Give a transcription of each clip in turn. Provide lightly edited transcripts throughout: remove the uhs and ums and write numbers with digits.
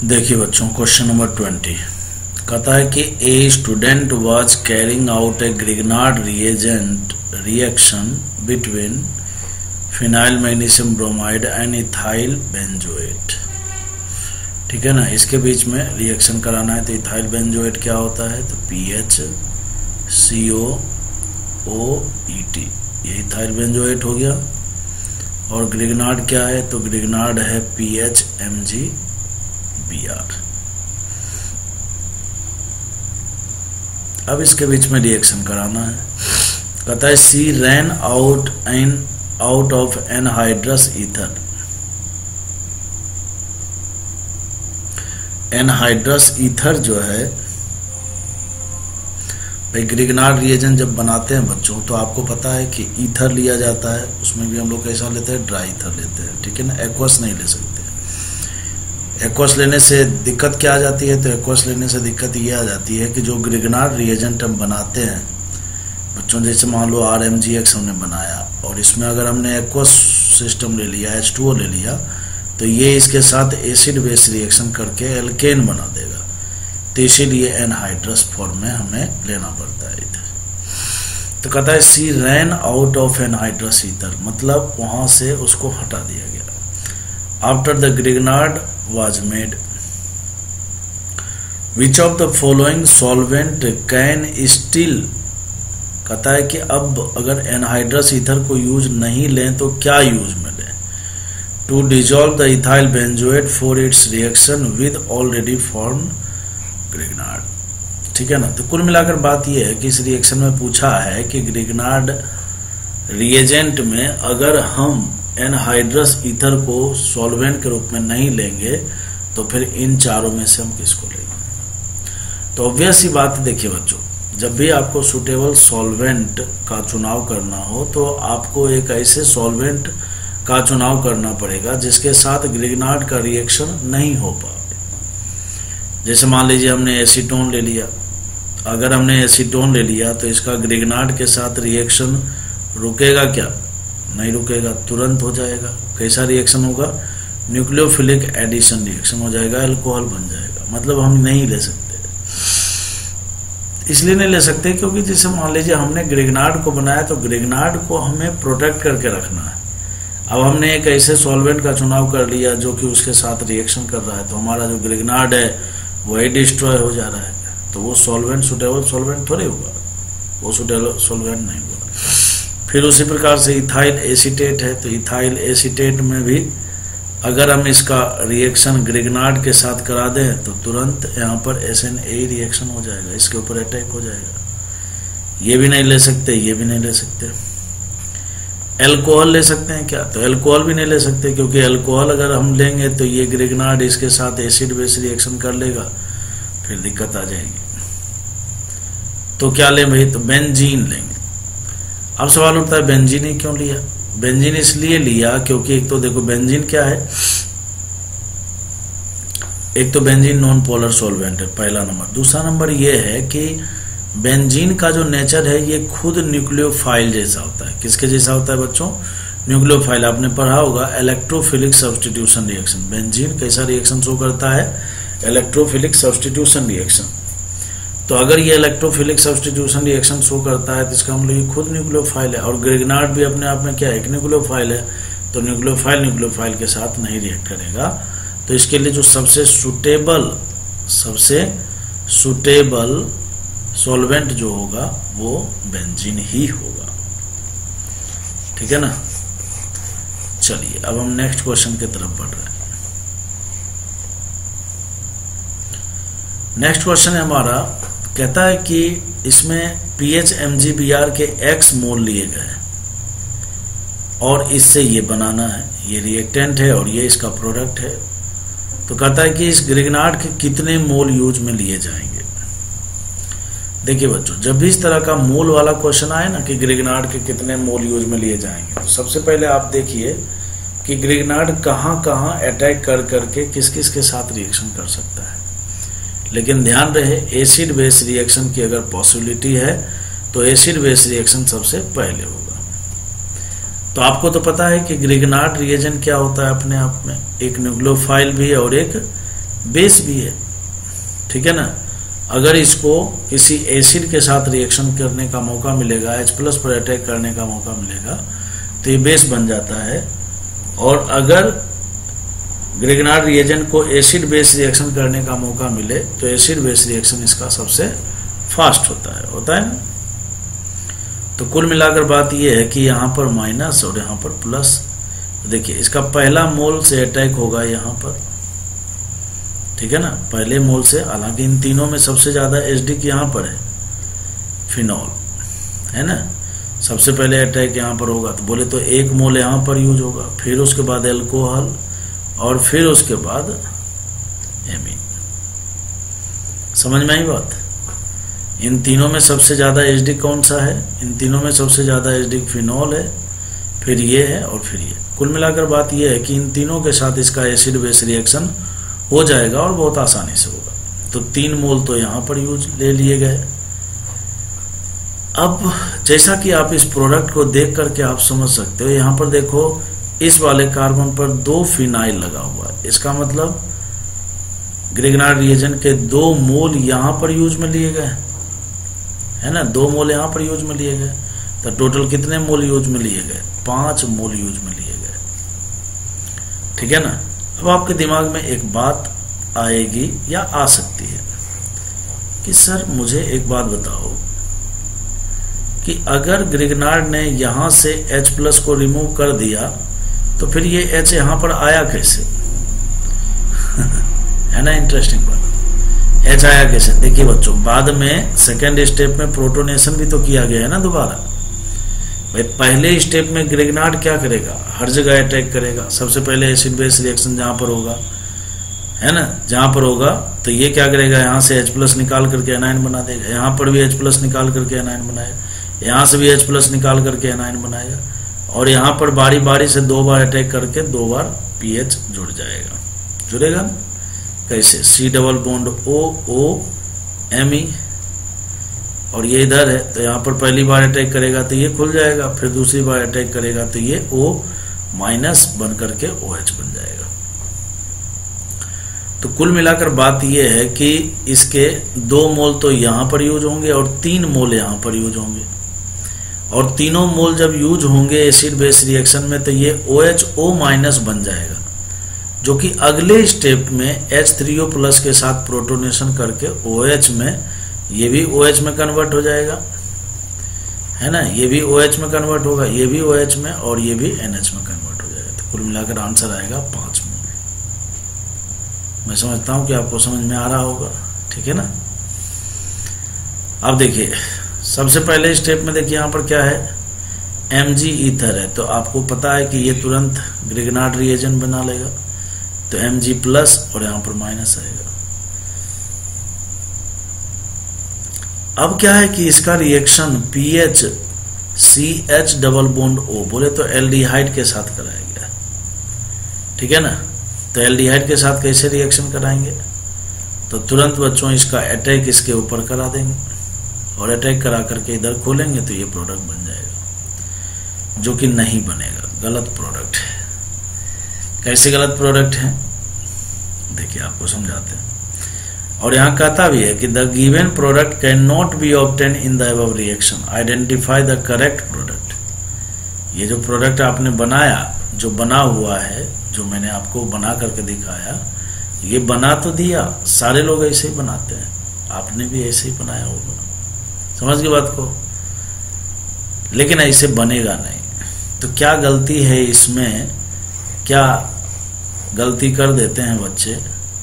देखिए बच्चों, question number 20 कहता है कि a student was carrying out A Grignard reagent reaction between phenyl magnesium bromide and ethyl benzoate. ठीक है ना, इसके बीच में रिएक्शन कराना है। तो इथाइल बेंजोएट क्या होता है? तो PHCOOET, ये इथाइल बेंजोएट हो गया। और ग्रिग्नार्ड क्या है? तो ग्रिग्नार्ड है PHMgBr। अब इसके बीच में रिएक्शन कराना है। कहता है C ran out of anhydrous ether. Anhydrous ether जो है भाई, ग्रिग्नार्ड रिएजेंट जब बनाते हैं बच्चों, तो आपको पता है कि ईथर लिया जाता है। उसमें भी हम लोग कैसा लेते हैं? ड्राई ईथर लेते हैं। ठीक है ना, एक्वस नहीं ले सकते। एक्वस लेने से दिक्कत क्या आ जाती है? तो एक्वस लेने से दिक्कत ये आ जाती है कि जो ग्रिग्नार्ड रिएजेंट हम बनाते हैं बच्चों, जैसे मान लो RMgX हमने बनाया और इसमें अगर हमने एक्वस सिस्टम ले लिया, H2O ले लिया, तो ये इसके साथ एसिड बेस रिएक्शन करके एल्केन बना देगा। तो इसीलिए एनहाइड्रस फॉर्म में हमें लेना पड़ता है इधर। तो कहता है C ran out of anhydrous ether, मतलब वहां से उसको हटा दिया गया। After the Grignard was made, which of the following solvent can still, कहता है कि अब अगर एनहाइड्रस ईथर को यूज नहीं लें तो क्या यूज में लें? To dissolve the ethyl benzoate for its reaction with already form Grignard. ठीक है ना, तो कुल मिलाकर बात यह है कि इस रिएक्शन में पूछा है कि ग्रिग्नार्ड रिएजेंट में अगर हम एनहाइड्रस ईथर को सॉल्वेंट के रूप में नहीं लेंगे तो फिर इन चारों में से हम किसको लेंगे? तो ऑब्वियस ही बात है। देखिए बच्चों, जब भी आपको सुटेबल सॉल्वेंट का चुनाव करना हो तो आपको एक ऐसे सॉल्वेंट का चुनाव करना पड़ेगा जिसके साथ ग्रिग्नार्ड का रिएक्शन नहीं हो पाए। जैसे मान लीजिए हमने एसीटोन ले लिया। अगर हमने एसीटोन ले लिया तो इसका ग्रिग्नार्ड के साथ रिएक्शन रुकेगा क्या? नहीं रुकेगा, तुरंत हो जाएगा। कैसा रिएक्शन होगा? न्यूक्लियोफिलिक एडिशन रिएक्शन हो जाएगा, अल्कोहल बन जाएगा। मतलब हम नहीं ले सकते। इसलिए नहीं ले सकते क्योंकि जैसे मान लीजिए हमने ग्रिग्नार्ड को बनाया तो ग्रिग्नार्ड को हमें प्रोटेक्ट करके रखना है। अब हमने एक ऐसे सॉल्वेंट का चुनाव कर लिया जो कि उसके साथ रिएक्शन कर रहा है, तो हमारा जो ग्रिग्नार्ड है वही डिस्ट्रॉय हो जा रहा है। तो वो सॉल्वेंट सुटेबल सॉल्वेंट थोड़े होगा, वो सुटेबल सॉल्वेंट नहीं होगा। फिर उसी प्रकार से इथाइल एसीटेट है, तो इथाइल एसीटेट में भी अगर हम इसका रिएक्शन ग्रिग्नार्ड के साथ करा दें तो तुरंत यहाँ पर SNA रिएक्शन हो जाएगा, इसके ऊपर अटैक हो जाएगा। ये भी नहीं ले सकते, ये भी नहीं ले सकते। अल्कोहल ले सकते हैं क्या? तो अल्कोहल भी नहीं ले सकते क्योंकि अल्कोहल अगर हम लेंगे तो ये ग्रिग्नार्ड इसके साथ एसिड बेस रिएक्शन कर लेगा, फिर दिक्कत आ जाएगी। तो क्या लें भाई? तो बेंजीन लेंगे। अब सवाल उठता है बेंजीन ही क्यों लिया? बेंजीन इसलिए लिया क्योंकि एक तो देखो बेंजीन क्या है, एक तो बेंजीन नॉन पोलर सॉल्वेंट है, पहला नंबर। दूसरा नंबर ये है कि बेंजीन का जो नेचर है ये खुद न्यूक्लियोफाइल जैसा होता है। किसके जैसा होता है बच्चों? न्यूक्लियोफाइल। आपने पढ़ा होगा इलेक्ट्रोफिलिक सब्स्टिट्यूशन रिएक्शन। बेंजीन कैसा रिएक्शन शो करता है? Electrophilic substitution reaction. तो अगर ये इलेक्ट्रोफिलिक सब्स्टिट्यूशन रिएक्शन शो करता है तो इसका मतलब ये खुद न्यूक्लियोफाइल है। और ग्रिग्नार्ड भी अपने आप में क्या है? एक न्यूक्लियोफाइल है। तो न्यूक्लियोफाइल के साथ नहीं रिएक्ट करेगा। तो इसके लिए जो सबसे सुटेबल सॉल्वेंट जो होगा वो बेंजीन ही होगा। ठीक है ना। चलिए अब हम नेक्स्ट क्वेश्चन की तरफ बढ़ रहे हैं। नेक्स्ट क्वेश्चन है हमारा, कहता है कि इसमें PHMgBr के X मोल लिए गए और इससे ये बनाना है, ये रिएक्टेंट है और ये इसका प्रोडक्ट है। तो कहता है कि इस ग्रिग्नार्ड के कितने मोल यूज में लिए जाएंगे? देखिए बच्चों, जब भी इस तरह का मोल वाला क्वेश्चन आए ना कि ग्रिग्नार्ड के कितने मोल यूज में लिए जाएंगे, तो सबसे पहले आप देखिए कि ग्रिग्नार्ड कहाँ कहाँ अटैक कर करके किस किस के साथ रिएक्शन कर सकता है। लेकिन ध्यान रहे, एसिड बेस रिएक्शन की अगर पॉसिबिलिटी है तो एसिड बेस रिएक्शन सबसे पहले होगा। तो आपको तो पता है कि ग्रिग्नार्ड रिएजेंट क्या होता है अपने आप में, एक न्यूक्लियोफाइल भी और एक बेस भी है, ठीक है ना। अगर इसको किसी एसिड के साथ रिएक्शन करने का मौका मिलेगा, H+ पर अटैक करने का मौका मिलेगा, तो ये बेस बन जाता है। और अगर ग्रिग्नार्ड रिएजेंट को एसिड बेस रिएक्शन करने का मौका मिले तो एसिड बेस रिएक्शन इसका सबसे फास्ट होता है ना। तो कुल मिलाकर बात यह है कि यहाँ पर माइनस और यहाँ पर प्लस। देखिए इसका पहला मोल से अटैक होगा यहाँ पर, ठीक है ना, पहले मोल से। हालांकि इन तीनों में सबसे ज्यादा एसिडिक यहाँ पर है, फिनॉल है ना। सबसे पहले अटैक यहाँ पर होगा, तो बोले तो 1 मोल यहाँ पर यूज होगा, फिर उसके बाद एल्कोहल, और फिर उसके बाद एमीन। समझ में आई बात। इन तीनों में सबसे ज्यादा एसिडिक कौन सा है? इन तीनों में सबसे ज्यादा एसिडिक फिनॉल है, फिर ये है और फिर ये। कुल मिलाकर बात यह है कि इन तीनों के साथ इसका एसिड बेस रिएक्शन हो जाएगा और बहुत आसानी से होगा। तो 3 मोल तो यहां पर यूज ले लिए गए। अब जैसा कि आप इस प्रोडक्ट को देख करके आप समझ सकते हो, यहां पर देखो इस वाले कार्बन पर 2 फिनाइल लगा हुआ है। इसका मतलब ग्रिग्नार्ड रिएजेंट के 2 मोल यहां पर यूज में लिए गए, है ना। 2 मोल यहां पर यूज में लिए गए, तो टोटल कितने मोल यूज में लिए गए? 5 मोल यूज में लिए गए, ठीक है ना। अब आपके दिमाग में एक बात आएगी या आ सकती है कि सर मुझे एक बात बताओ कि अगर ग्रिग्नार्ड ने यहां से H+ को रिमूव कर दिया तो फिर ये H यहां पर आया कैसे? है ना इंटरेस्टिंग बात। H आया कैसे? देखिए बच्चों, बाद में सेकेंड स्टेप में प्रोटोनेशन भी तो किया गया है ना दोबारा। भाई पहले स्टेप में ग्रिग्नार्ड क्या करेगा? हर जगह अटैक करेगा। सबसे पहले एसिड बेस रिएक्शन जहां पर होगा, है ना, जहां पर होगा तो ये क्या करेगा? यहां से H+ निकाल करके एनायन बना देगा, यहां पर भी H+ निकाल करके एनायन बनाएगा, यहां से भी H+ निकाल करके एनायन बनाएगा, और यहां पर बारी बारी से 2 बार अटैक करके 2 बार pH जुड़ जाएगा। जुड़ेगा कैसे? C double bond O Me, और ये इधर है तो यहां पर पहली बार अटैक करेगा तो ये खुल जाएगा, फिर दूसरी बार अटैक करेगा तो ये O- बन करके OH बन जाएगा। तो कुल मिलाकर बात यह है कि इसके 2 मोल तो यहां पर यूज होंगे और 3 मोल यहां पर यूज होंगे, और तीनों मोल जब यूज होंगे एसिड बेस रिएक्शन में तो ये OHO- बन जाएगा, जो कि अगले स्टेप में H3O+ के साथ प्रोटोनेशन करके OH में, ये भी OH में कन्वर्ट हो जाएगा, है ना। ये भी OH में कन्वर्ट होगा, ये भी OH में, और ये भी NH में कन्वर्ट हो जाएगा। तो कुल मिलाकर आंसर आएगा 5 मोल। मैं समझता हूं कि आपको समझ में आ रहा होगा, ठीक है ना। अब देखिए सबसे पहले स्टेप में देखिए यहां पर क्या है? Mg ईथर है, तो आपको पता है कि ये तुरंत ग्रिग्नार्ड रिएजेंट बना लेगा, तो Mg+ और यहां पर माइनस आएगा। अब क्या है कि इसका reaction pH CH double bond O, बोले तो एल्डिहाइड के साथ कराया गया, ठीक है ना। तो एल्डिहाइड के साथ कैसे रिएक्शन कराएंगे? तो तुरंत बच्चों इसका अटैक इसके ऊपर करा देंगे, और अटैक करा करके इधर खोलेंगे तो ये प्रोडक्ट बन जाएगा, जो कि नहीं बनेगा, गलत प्रोडक्ट है। कैसे गलत प्रोडक्ट है? देखिए आपको समझाते हैं। और यहां कहता भी है कि the given product can not be obtain in the above reaction, identify the correct product. ये जो प्रोडक्ट आपने बनाया, जो बना हुआ है, जो मैंने आपको बना करके दिखाया, ये बना तो दिया, सारे लोग ऐसे ही बनाते हैं, आपने भी ऐसे ही बनाया होगा, समझ गए बात को। लेकिन ऐसे बनेगा नहीं, तो क्या गलती है इसमें? क्या गलती कर देते हैं बच्चे,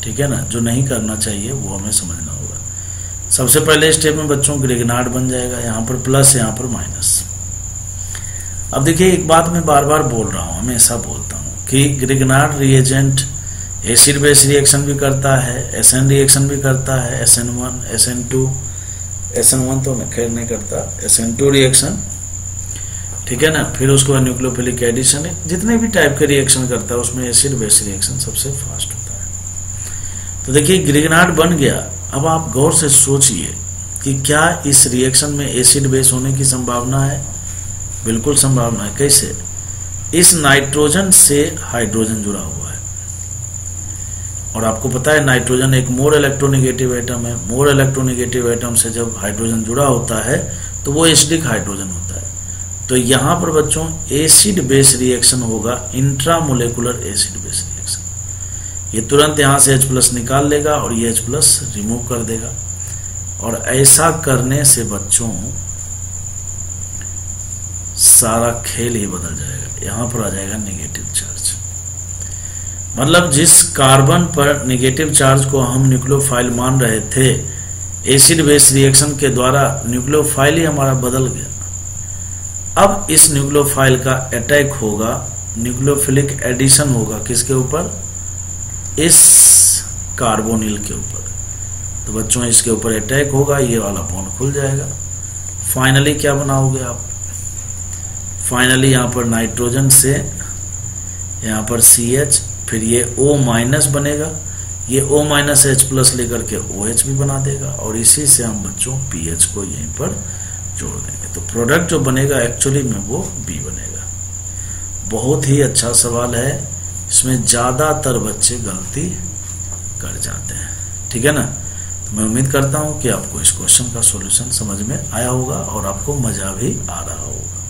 ठीक है ना, जो नहीं करना चाहिए वो हमें समझना होगा। सबसे पहले स्टेप में बच्चों ग्रिग्नार्ड बन जाएगा, यहां पर प्लस, यहां पर माइनस। अब देखिए एक बात मैं बार बार बोल रहा हूं, हमेशा बोलता हूं कि Grignard reagent acid base reaction भी करता है, SN रिएक्शन भी करता है, SN1 SN2, SN1 तो खैर नहीं करता, SN2 रिएक्शन, ठीक है ना। फिर उसके बाद न्यूक्लियोफिलिक एडिशन है, जितने भी टाइप के रिएक्शन करता है उसमें एसिड बेस रिएक्शन सबसे फास्ट होता है। तो देखिए ग्रिग्नार्ड बन गया। अब आप गौर से सोचिए कि क्या इस रिएक्शन में एसिड बेस होने की संभावना है? बिल्कुल संभावना है। कैसे? इस नाइट्रोजन से हाइड्रोजन जुड़ा हुआ है, और आपको पता है नाइट्रोजन एक मोर इलेक्ट्रोनेगेटिव एटम है। मोर इलेक्ट्रोनेगेटिव एटम से जब हाइड्रोजन जुड़ा होता है तो वो एसिडिक हाइड्रोजन होता है। तो यहां पर बच्चों एसिड बेस रिएक्शन होगा, इंट्रामोलेकुलर एसिड बेस रिएक्शन। ये तुरंत यहां से H+ निकाल लेगा और ये H+ रिमूव कर देगा। और ऐसा करने से बच्चों सारा खेल ही बदल जाएगा। यहां पर आ जाएगा नेगेटिव चार्ज। मतलब जिस कार्बन पर नेगेटिव चार्ज को हम न्यूक्लियोफाइल मान रहे थे, एसिड बेस रिएक्शन के द्वारा न्यूक्लियोफाइल ही हमारा बदल गया। अब इस न्यूक्लियोफाइल का अटैक होगा, न्यूक्लियोफिलिक एडिशन होगा किसके ऊपर? इस कार्बोनिल के ऊपर। तो बच्चों इसके ऊपर अटैक होगा, ये वाला बॉन्ड खुल जाएगा। फाइनली क्या बनाओगे आप? फाइनली यहां पर नाइट्रोजन से यहां पर CH, फिर ये O- बनेगा, ये O-H+ लेकर के OH भी बना देगा और इसी से हम बच्चों pH को यहीं पर जोड़ देंगे। तो प्रोडक्ट जो बनेगा एक्चुअली में वो B बनेगा। बहुत ही अच्छा सवाल है, इसमें ज्यादातर बच्चे गलती कर जाते हैं। ठीक है ना? तो मैं उम्मीद करता हूं कि आपको इस क्वेश्चन का सॉल्यूशन समझ में आया होगा और आपको मजा भी आ रहा होगा।